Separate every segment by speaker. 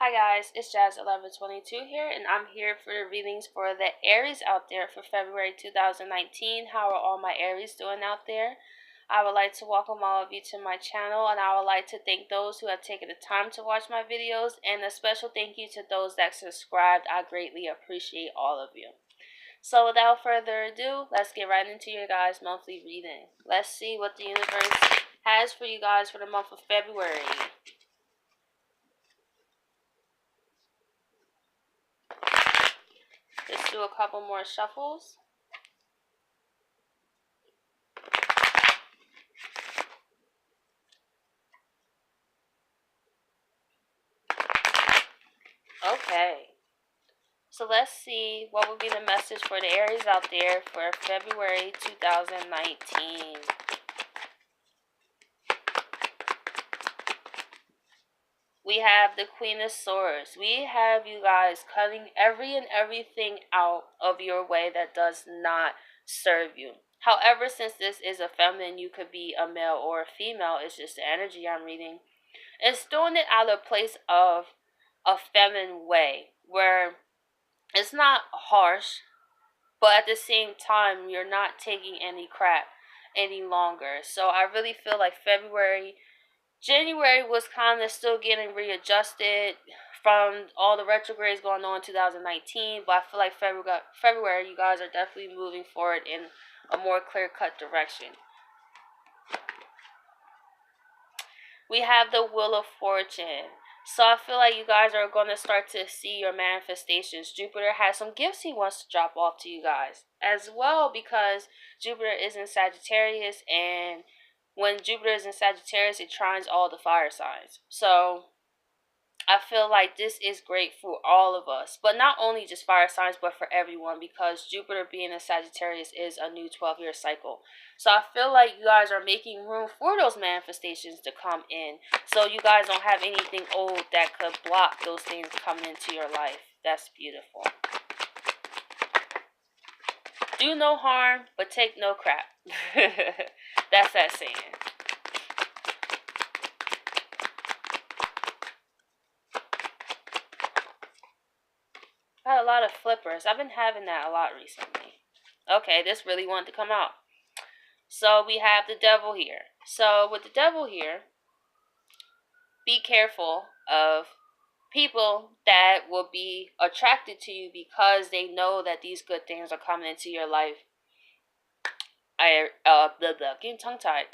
Speaker 1: Hi guys, it's Jazz1122 here, and I'm here for the readings for the Aries out there for February 2019. How are all my Aries doing out there? I would like to welcome all of you to my channel, and I would like to thank those who have taken the time to watch my videos, and a special thank you to those that subscribed. I greatly appreciate all of you. So without further ado, let's get right into your guys' monthly reading. Let's see what the universe has for you guys for the month of February. Let's do a couple more shuffles. Okay. So let's see what will be the message for the Aries out there for February 2019. We have the Queen of Swords. We have you guys cutting everything out of your way that does not serve you. However, since this is a feminine, you could be a male or a female. It's just the energy I'm reading. It's doing it out of place of a feminine way where it's not harsh, but at the same time, you're not taking any crap any longer. So I really feel like January was kind of still getting readjusted from all the retrogrades going on in 2019. But I feel like February, you guys are definitely moving forward in a more clear-cut direction. We have the Wheel of Fortune. So I feel like you guys are going to start to see your manifestations. Jupiter has some gifts he wants to drop off to you guys as well, because Jupiter is in Sagittarius, and when Jupiter is in Sagittarius, it trines all the fire signs. So I feel like this is great for all of us, but not only just fire signs, but for everyone, because Jupiter being in Sagittarius is a new 12-year cycle. So I feel like you guys are making room for those manifestations to come in, so you guys don't have anything old that could block those things coming into your life. That's beautiful. Do no harm, but take no crap. That's that saying. I had a lot of flippers. I've been having that a lot recently. Okay, this really wanted to come out. So we have the Devil here. So with the Devil here, be careful of people that will be attracted to you because they know that these good things are coming into your life. Getting tongue-tied.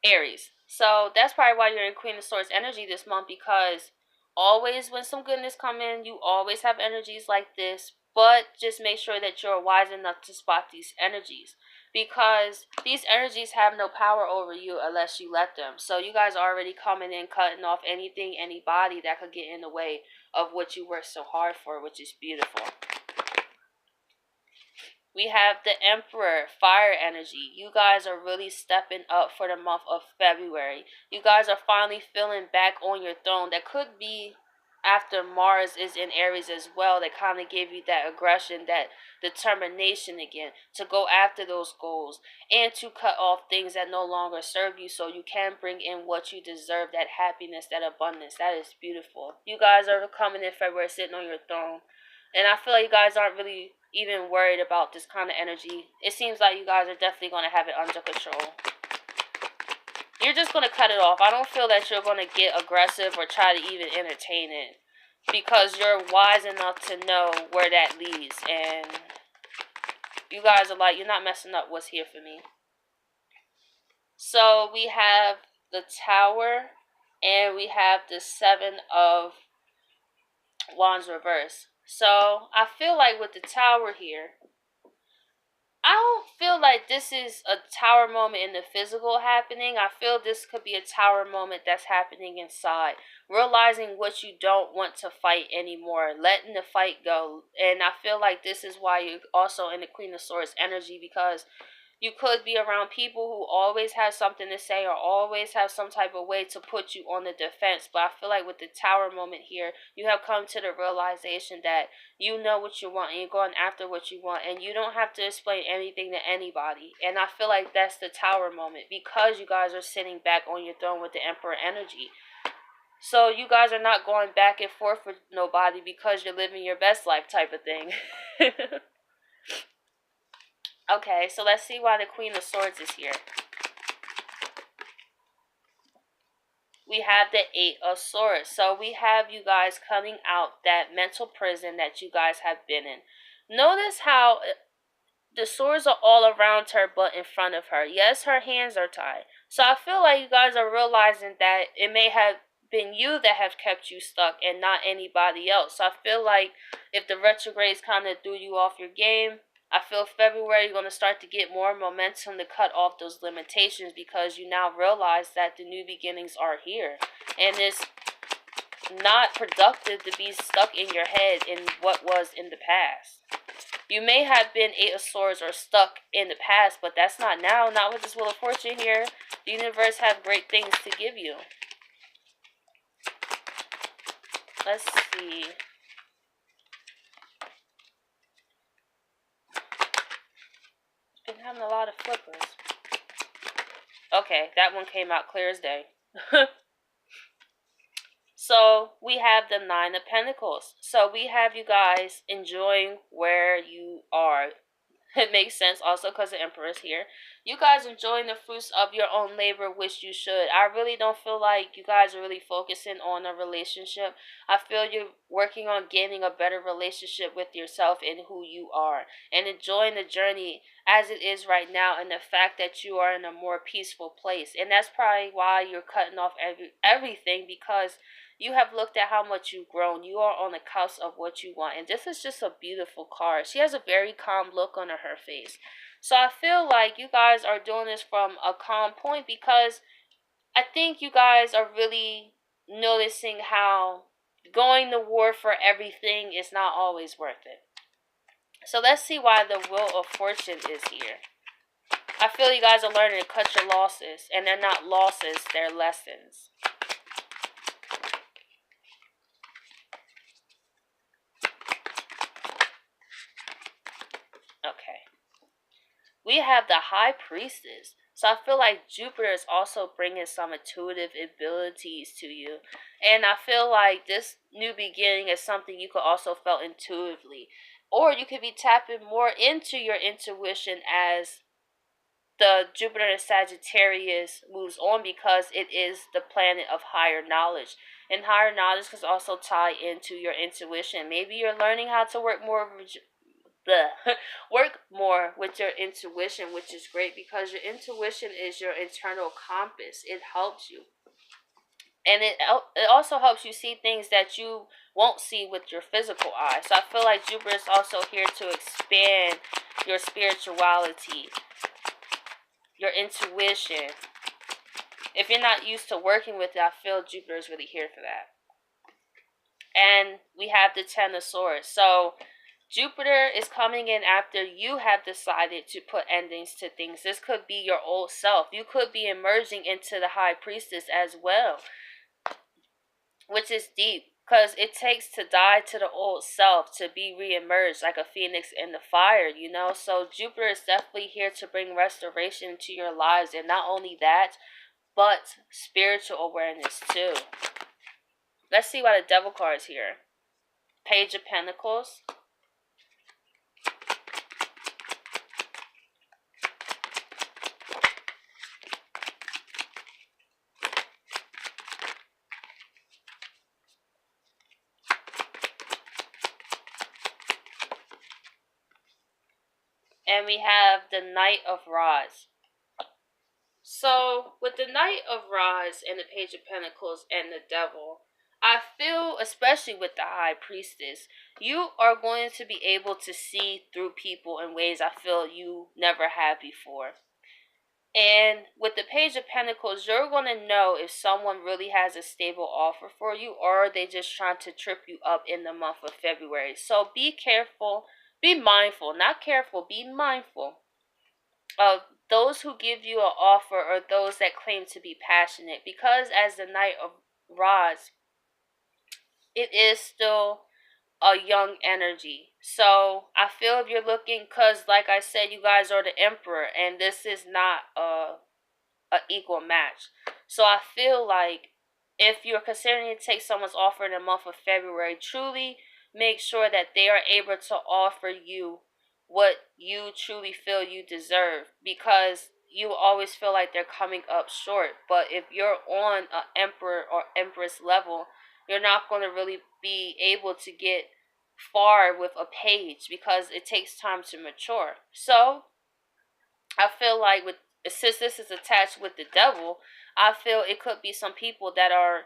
Speaker 1: Aries. So that's probably why you're in Queen of Swords energy this month, because always when some goodness come in, you always have energies like this, but just make sure that you're wise enough to spot these energies, because these energies have no power over you unless you let them. So you guys are already coming in, cutting off anything, anybody that could get in the way of what you worked so hard for, which is beautiful. We have the Emperor, fire energy. You guys are really stepping up for the month of February. You guys are finally feeling back on your throne. That could be after Mars is in Aries as well. That kind of gave you that aggression, that determination again to go after those goals and to cut off things that no longer serve you, so you can bring in what you deserve, that happiness, that abundance. That is beautiful. You guys are coming in February sitting on your throne. And I feel like you guys aren't really even worried about this kind of energy. It seems like you guys are definitely going to have it under control. You're just going to cut it off. I don't feel that you're going to get aggressive or try to even entertain it, because you're wise enough to know where that leads. And you guys are like, you're not messing up what's here for me. So we have the Tower, and we have the Seven of Wands reverse. So I feel like with the Tower here, I don't feel like this is a tower moment in the physical happening. I feel this could be a tower moment that's happening inside. Realizing what you don't want to fight anymore. Letting the fight go. And I feel like this is why you're also in the Queen of Swords energy, because you could be around people who always have something to say or always have some type of way to put you on the defense. But I feel like with the Tower moment here, you have come to the realization that you know what you want and you're going after what you want, and you don't have to explain anything to anybody. And I feel like that's the Tower moment, because you guys are sitting back on your throne with the Emperor energy. So you guys are not going back and forth with nobody because you're living your best life type of thing. Okay, so let's see why the Queen of Swords is here. We have the Eight of Swords. So we have you guys coming out that mental prison that you guys have been in. Notice how the swords are all around her but in front of her. Yes, her hands are tied. So I feel like you guys are realizing that it may have been you that have kept you stuck and not anybody else. So I feel like if the retrogrades kind of threw you off your game, I feel February you're going to start to get more momentum to cut off those limitations because you now realize that the new beginnings are here. And it's not productive to be stuck in your head in what was in the past. You may have been Eight of Swords or stuck in the past, but that's not now. Not with this Wheel of Fortune here. The universe have great things to give you. Let's see. Been having a lot of flippers. Okay, that one came out clear as day. So we have the Nine of Pentacles. So we have you guys enjoying where you are. It makes sense also because the Emperor is here. You guys enjoying the fruits of your own labor, which you should. I really don't feel like you guys are really focusing on a relationship. I feel you're working on gaining a better relationship with yourself and who you are. And enjoying the journey as it is right now and the fact that you are in a more peaceful place. And that's probably why you're cutting off everything because you have looked at how much you've grown. You are on the cusp of what you want. And this is just a beautiful card. She has a very calm look on her face. So I feel like you guys are doing this from a calm point because I think you guys are really noticing how going to war for everything is not always worth it. So let's see why the Wheel of Fortune is here. I feel you guys are learning to cut your losses. And they're not losses, they're lessons. Okay. We have the High Priestess. So I feel like Jupiter is also bringing some intuitive abilities to you. And I feel like this new beginning is something you could also feel intuitively. Or you could be tapping more into your intuition as the Jupiter and Sagittarius moves on because it is the planet of higher knowledge. And higher knowledge can also tie into your intuition. Maybe you're learning how to work more work more with your intuition, which is great because your intuition is your internal compass. It helps you. And it also helps you see things that you won't see with your physical eye. So I feel like Jupiter is also here to expand your spirituality, your intuition. If you're not used to working with it, I feel Jupiter is really here for that. And we have the Ten of Swords. So Jupiter is coming in after you have decided to put endings to things. This could be your old self. You could be emerging into the High Priestess as well, which is deep because it takes to die to the old self to be re-emerged like a phoenix in the fire, you know? So Jupiter is definitely here to bring restoration to your lives, and not only that, but spiritual awareness too. Let's see why the Devil card is here. Page of Pentacles. And we have the Knight of Rods. So, with the Knight of Rods and the Page of Pentacles and the Devil, I feel, especially with the High Priestess, you are going to be able to see through people in ways I feel you never have before. And with the Page of Pentacles, you're going to know if someone really has a stable offer for you or are they just trying to trip you up in the month of February. So be careful, be mindful, not careful, be mindful of those who give you an offer or those that claim to be passionate, because as the Knight of Rods, it is still a young energy. So I feel if you're looking, because like I said, you guys are the Emperor and this is not a equal match. So I feel like If you're considering to take someone's offer in the month of February, truly make sure that they are able to offer you what you truly feel you deserve, because you always feel like they're coming up short. But if you're on an emperor or empress level, you're not going to really be able to get far with a page because it takes time to mature. So I feel like with, since this is attached with the devil, I feel it could be some people that are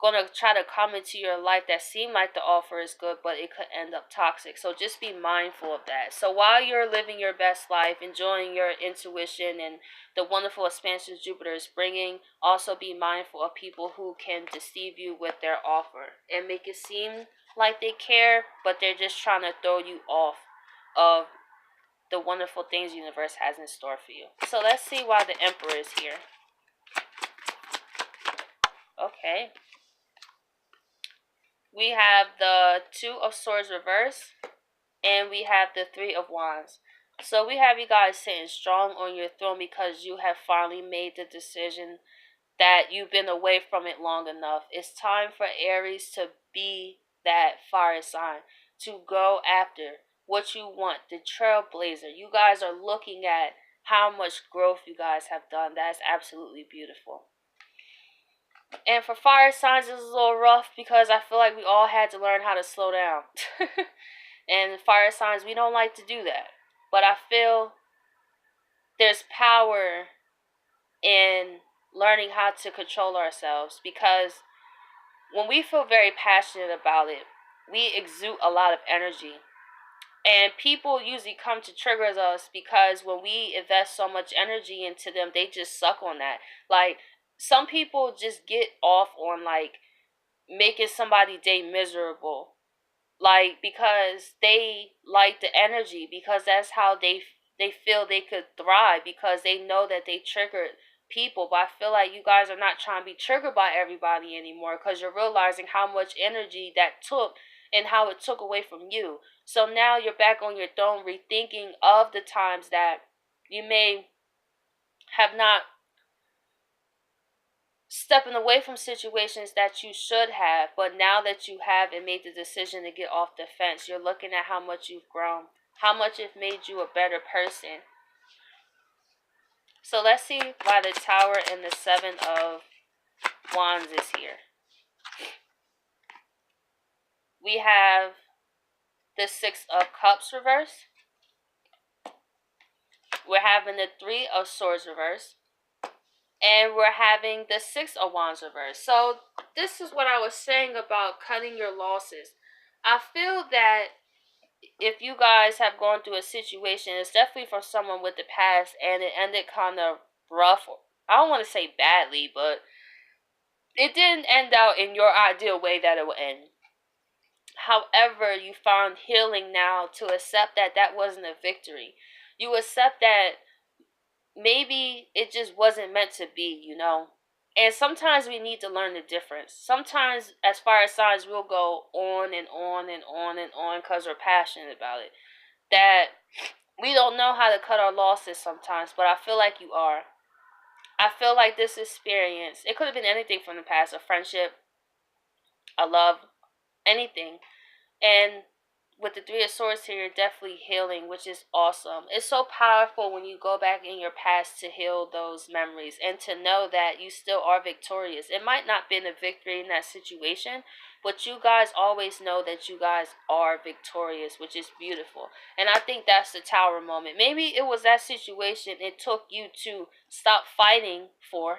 Speaker 1: gonna try to come into your life that seem like the offer is good, but it could end up toxic. So just be mindful of that. So while you're living your best life, enjoying your intuition and the wonderful expansions Jupiter is bringing, also be mindful of people who can deceive you with their offer and make it seem like they care, but they're just trying to throw you off of the wonderful things the universe has in store for you. So let's see why the Emperor is here. Okay. We have the Two of Swords reverse, and we have the Three of Wands. So we have you guys sitting strong on your throne because you have finally made the decision that you've been away from it long enough. It's time for Aries to be that fire sign, to go after what you want, the trailblazer. You guys are looking at how much growth you guys have done. That's absolutely beautiful. And for fire signs, this is a little rough because I feel like we all had to learn how to slow down. And fire signs, we don't like to do that. But I feel there's power in learning how to control ourselves, because when we feel very passionate about it, we exude a lot of energy. And people usually come to trigger us because when we invest so much energy into them, they just suck on that. Like, some people just get off on, like, making somebody's day miserable. Like, because they like the energy, because that's how they feel they could thrive, because they know that they triggered people. But I feel like you guys are not trying to be triggered by everybody anymore, because you're realizing how much energy that took and how it took away from you. So now you're back on your throne, rethinking of the times that you may have not stepping away from situations that you should have, but now that you have and made the decision to get off the fence, you're looking at how much you've grown, how much it made you a better person. So let's see why the Tower and the Seven of Wands is here. We have the Six of Cups reverse. We're having the Three of Swords reverse. And we're having the Six of Wands reverse. So this is what I was saying about cutting your losses. I feel that if you guys have gone through a situation, it's definitely from someone with the past, and it ended kind of rough. I don't want to say badly, but it didn't end out in your ideal way that it would end. However, you found healing now to accept that that wasn't a victory. You accept that maybe it just wasn't meant to be, you know? And sometimes we need to learn the difference. Sometimes, as far as signs, we'll go on and on and on and on because we're passionate about it. That we don't know how to cut our losses sometimes, but I feel like you are. I feel like this experience, it could have been anything from the past, a friendship, a love, anything. And with the Three of Swords here, you're definitely healing, which is awesome. It's so powerful when you go back in your past to heal those memories and to know that you still are victorious. It might not have been a victory in that situation, but you guys always know that you guys are victorious, which is beautiful. And I think that's the Tower moment. Maybe it was that situation it took you to stop fighting for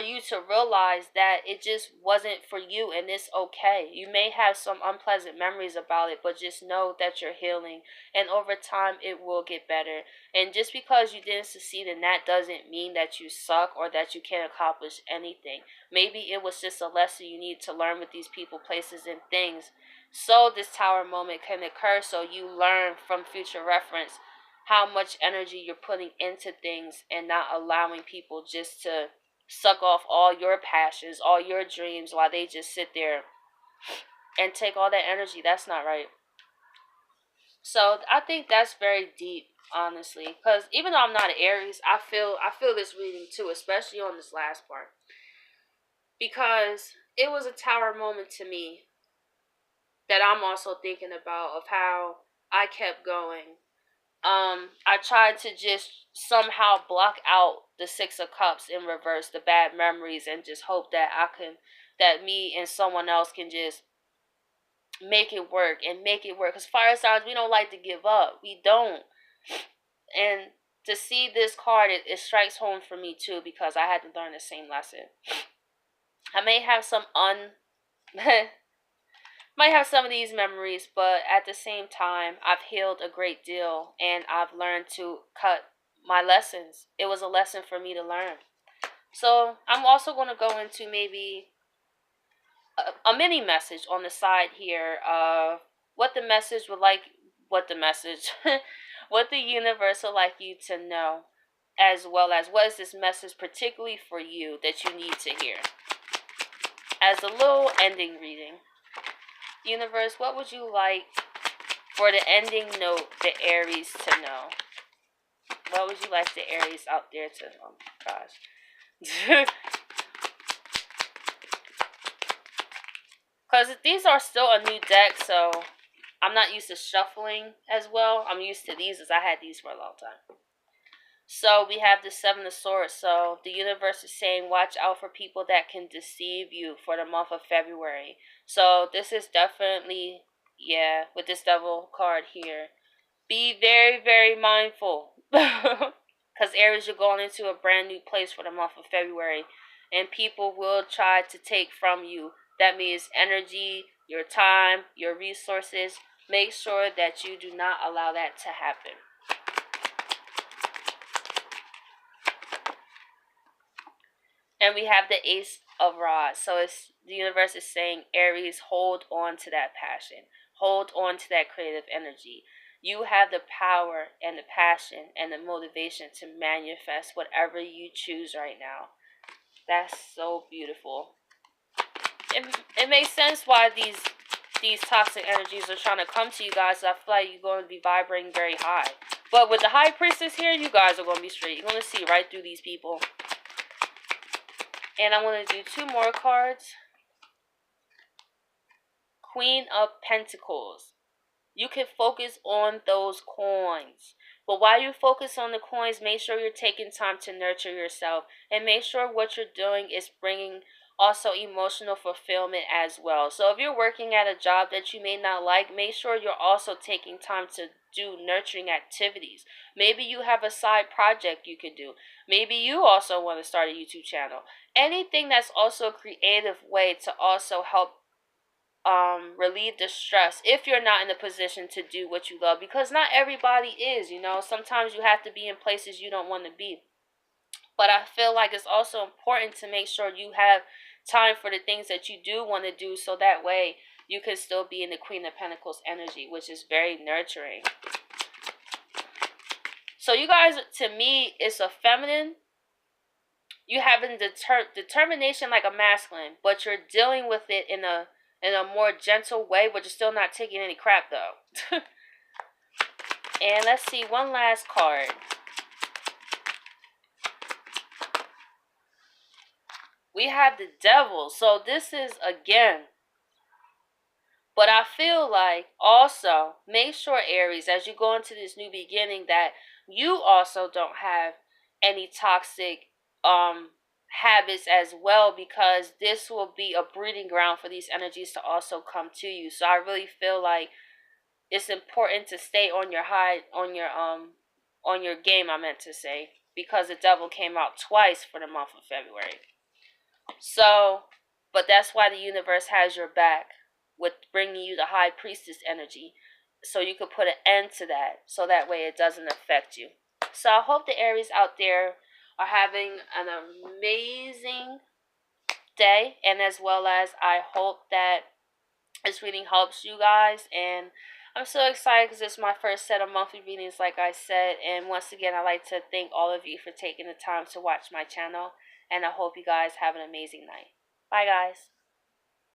Speaker 1: you to realize that it just wasn't for you, and it's okay. You may have some unpleasant memories about it, but just know that you're healing, and over time it will get better. And just because you didn't succeed in that doesn't mean that you suck or that you can't accomplish anything. Maybe it was just a lesson you need to learn with these people, places, and things, so this Tower moment can occur, so you learn from future reference how much energy you're putting into things and not allowing people just to suck off all your passions, all your dreams, while they just sit there and take all that energy. That's not right. So I think that's very deep, honestly, because even though I'm not an Aries, I feel this reading too, especially on this last part. because it was a tower moment to me that I'm also thinking about of how I kept going. I tried to just somehow block out the Six of Cups in reverse, the bad memories, and just hope that that me and someone else can just make it work and make it work. Because fire signs, we don't like to give up. We don't. And to see this card, it strikes home for me too because I had to learn the same lesson. I may have some might have some of these memories, but at the same time, I've healed a great deal and I've learned to cut my lessons. It was a lesson for me to learn. So I'm also going to go into maybe a mini message on the side here of what the message would like, what the message, what the universe would like you to know, as well as what is this message particularly for you that you need to hear. As a little ending reading. Universe, what would you like for the ending note, the Aries, to know? What would you like the Aries out there to know? Oh my gosh. Because these are still a new deck, so I'm not used to shuffling as well. I'm used to these as I had these for a long time. So we have the Seven of Swords. So the universe is saying watch out for people that can deceive you for the month of February. So this is definitely, yeah, with this Devil card here. Be very, very mindful. Because Aries, you're going into a brand new place for the month of February. And people will try to take from you. That means energy, your time, your resources. Make sure that you do not allow that to happen. And we have the Ace of Rods. So it's the universe is saying, Aries, hold on to that passion. Hold on to that creative energy. You have the power and the passion and the motivation to manifest whatever you choose right now. That's so beautiful. It makes sense why these toxic energies are trying to come to you guys. I feel like you're going to be vibrating very high. But with the High Priestess here, you guys are going to be straight. You're going to see right through these people. And I'm going to do two more cards. Queen of Pentacles. You can focus on those coins. But while you focus on the coins, make sure you're taking time to nurture yourself. And make sure what you're doing is bringing also emotional fulfillment as well. So if you're working at a job that you may not like, make sure you're also taking time to do nurturing activities. Maybe you have a side project you could do. Maybe you also want to start a YouTube channel. Anything that's also a creative way to also help relieve the stress if you're not in a position to do what you love, because not everybody is, sometimes you have to be in places you don't want to be. But I feel like it's also important to make sure you have time for the things that you do want to do, so that way you can still be in the Queen of Pentacles energy, which is very nurturing. So you guys, to me, it's a feminine. You having determination like a masculine, but you're dealing with it in a more gentle way, but you're still not taking any crap though. And let's see, one last card. We have the Devil. So this is again. But I feel like also make sure, Aries, as you go into this new beginning, that you also don't have any toxic habits as well, because this will be a breeding ground for these energies to also come to you. So I really feel like it's important to stay on your on your game, I meant to say, because the Devil came out twice for the month of February. So, but that's why the universe has your back with bringing you the High Priestess energy, so you could put an end to that, so that way it doesn't affect you. So I hope the Aries out there are having an amazing day, and as well as I hope that this reading helps you guys. And I'm so excited because it's my first set of monthly readings, like I said. And once again, I'd like to thank all of you for taking the time to watch my channel. And I hope you guys have an amazing night. Bye, guys.